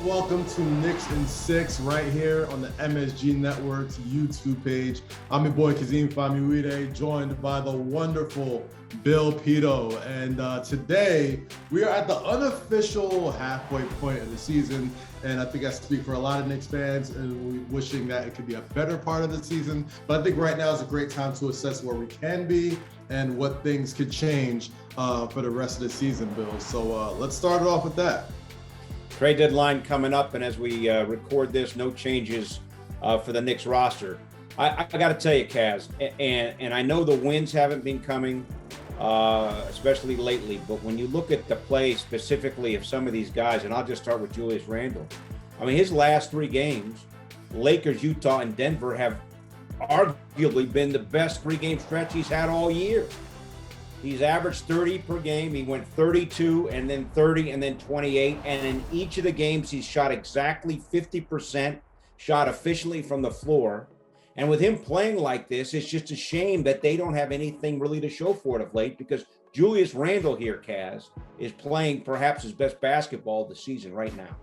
Welcome to Knicks in 6 right here on the MSG Networks YouTube page. I'm your boy Kazeem Famuyide, joined by the wonderful Bill Pidto. And today we are at the unofficial halfway point of the season. And I think I speak for a lot of Knicks fans and wishing that it could be a better part of the season. But I think right now is a great time to assess where we can be and what things could change for the rest of the season, Bill. So let's start it off with that. Trade deadline coming up, and as we record this, no changes for the Knicks roster. I got to tell you, Kaz, and I know the wins haven't been coming, especially lately, but when you look at the play specifically of some of these guys, and I'll just start with Julius Randle. I mean, his last 3 games, Lakers, Utah, and Denver have arguably been the best 3-game stretch he's had all year. He's averaged 30 per game. He went 32 and then 30 and then 28. And in each of the games, he's shot exactly 50%, shot efficiently from the floor. And with him playing like this, it's just a shame that they don't have anything really to show for it of late, because Julius Randle here, Kaz, is playing perhaps his best basketball of the season right now.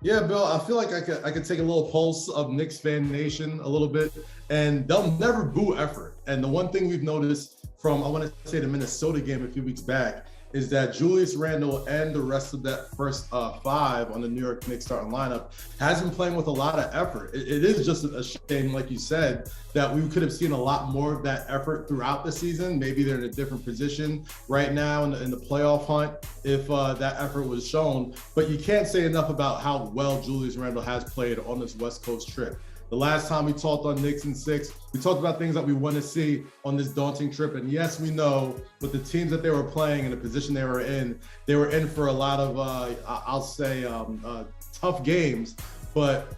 Yeah, Bill, I feel like I could take a little pulse of Knicks fan nation a little bit, and they'll never boo effort. And the one thing we've noticed from, I want to say, the Minnesota game a few weeks back, is that Julius Randle and the rest of that first 5 on the New York Knicks starting lineup has been playing with a lot of effort. It is just a shame, like you said, that we could have seen a lot more of that effort throughout the season. Maybe they're in a different position right now in the playoff hunt if that effort was shown. But you can't say enough about how well Julius Randle has played on this West Coast trip. The last time we talked on Knicks in 6, we talked about things that we want to see on this daunting trip. And yes, we know with the teams that they were playing and the position they were in for a lot of, I'll say, tough games. But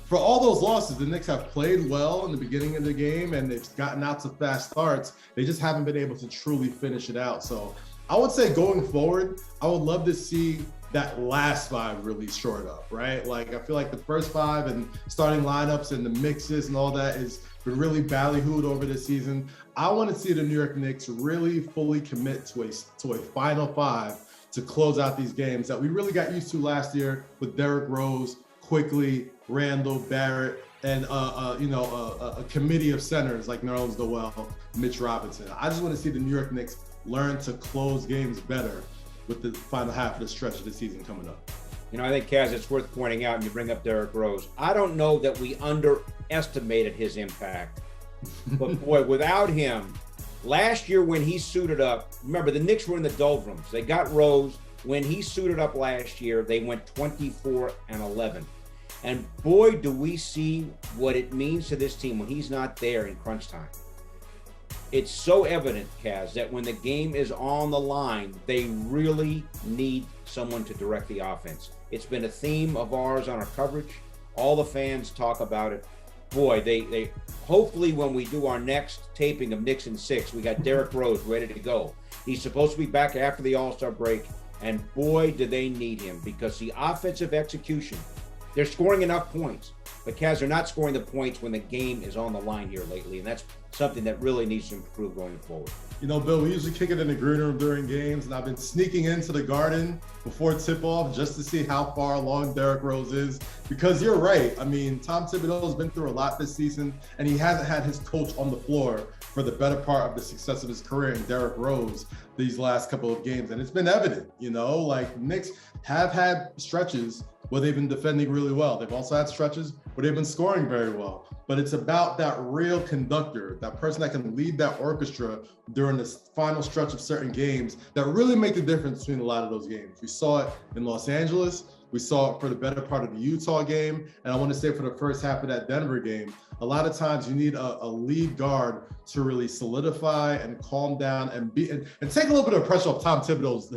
for all those losses, the Knicks have played well in the beginning of the game and they've gotten out to fast starts. They just haven't been able to truly finish it out. So I would say going forward, I would love to see that last 5 really short up, right? Like, I feel like the first 5 and starting lineups and the mixes and all that has been really ballyhooed over the season. I want to see the New York Knicks really fully commit to a final 5 to close out these games that we really got used to last year with Derrick Rose, Quickly, Randle, Barrett, and a committee of centers like Nerlens Noel, Mitch Robinson. I just want to see the New York Knicks learn to close games better with the final half of the stretch of the season coming up. You know, I think, Kaz, it's worth pointing out, and you bring up Derrick Rose. I don't know that we underestimated his impact, but boy, without him, last year when he suited up, remember the Knicks were in the doldrums. They got Rose. When he suited up last year, they went 24-11. And boy, do we see what it means to this team when he's not there in crunch time. It's so evident, Kaz, that when the game is on the line, they really need someone to direct the offense. It's been a theme of ours on our coverage. All the fans talk about it. Boy, they hopefully when we do our next taping of Knicks in 6, we got Derrick Rose ready to go. He's supposed to be back after the All-Star break, and boy, do they need him, because the offensive execution, they're scoring enough points, but Kaz, they're not scoring the points when the game is on the line here lately, and that's something that really needs to improve going forward. You know, Bill, we usually kick it in the green room during games, and I've been sneaking into the Garden before tip-off just to see how far along Derrick Rose is, because you're right. I mean, Tom Thibodeau's been through a lot this season, and he hasn't had his coach on the floor for the better part of the success of his career in Derrick Rose these last couple of games, and it's been evident, you know, like Knicks have had stretches where they've been defending really well. They've also had stretches where they've been scoring very well. But it's about that real conductor, that person that can lead that orchestra during this final stretch of certain games that really make the difference between a lot of those games. We saw it in Los Angeles. We saw it for the better part of the Utah game. And I want to say for the first half of that Denver game, a lot of times you need a lead guard to really solidify and calm down and take a little bit of pressure off Tom Thibodeau's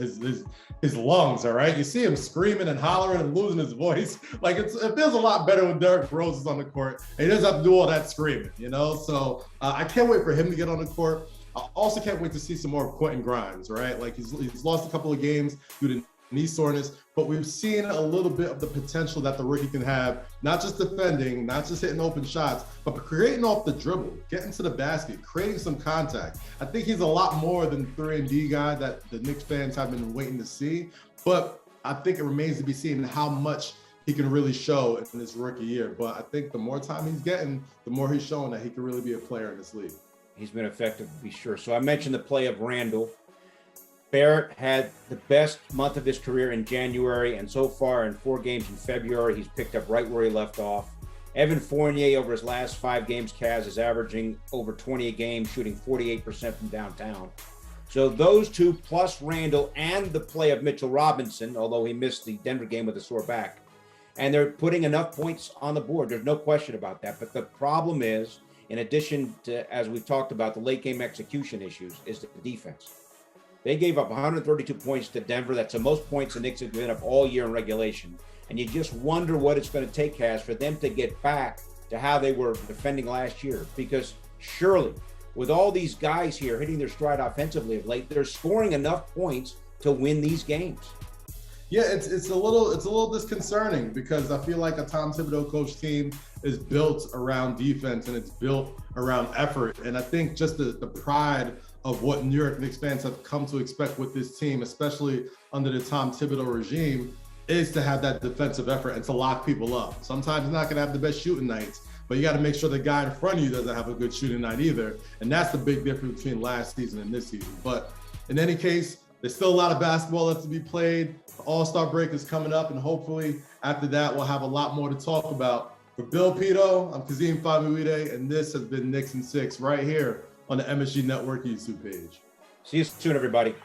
his lungs, all right? You see him screaming and hollering and losing his voice. Like it feels a lot better when Derrick Rose is on the court and he doesn't have to do all that screaming, you know? So I can't wait for him to get on the court. I also can't wait to see some more of Quentin Grimes, right? Like he's lost a couple of games due to knee soreness, but we've seen a little bit of the potential that the rookie can have, not just defending, not just hitting open shots, but creating off the dribble, getting to the basket, creating some contact. I think he's a lot more than 3-and-D guy that the Knicks fans have been waiting to see, but I think it remains to be seen how much he can really show in his rookie year. But I think the more time he's getting, the more he's showing that he can really be a player in this league. He's been effective, to be sure. So I mentioned the play of Randle. Barrett had the best month of his career in January, and so far in 4 games in February, he's picked up right where he left off. Evan Fournier, over his last 5 games, Kaz, is averaging over 20 a game, shooting 48% from downtown. So those two, plus Randle and the play of Mitchell Robinson, although he missed the Denver game with a sore back, and they're putting enough points on the board. There's no question about that. But the problem is, in addition to, as we've talked about, the late game execution issues, is the defense. They gave up 132 points to Denver. That's the most points the Knicks have given up all year in regulation. And you just wonder what it's going to take, Kaz, for them to get back to how they were defending last year. Because surely, with all these guys here hitting their stride offensively of late, they're scoring enough points to win these games. Yeah, it's a little disconcerting, because I feel like a Tom Thibodeau coach team is built around defense and it's built around effort. And I think just the pride of what New York Knicks fans have come to expect with this team, especially under the Tom Thibodeau regime, is to have that defensive effort and to lock people up. Sometimes you're not going to have the best shooting nights, but you got to make sure the guy in front of you doesn't have a good shooting night either. And that's the big difference between last season and this season. But in any case, there's still a lot of basketball left to be played. The All-Star break is coming up, and hopefully after that, we'll have a lot more to talk about. For Bill Pidto, I'm Kazeem Famuyide, and this has been Knicks and Six right here on the MSG Network YouTube page. See you soon, everybody.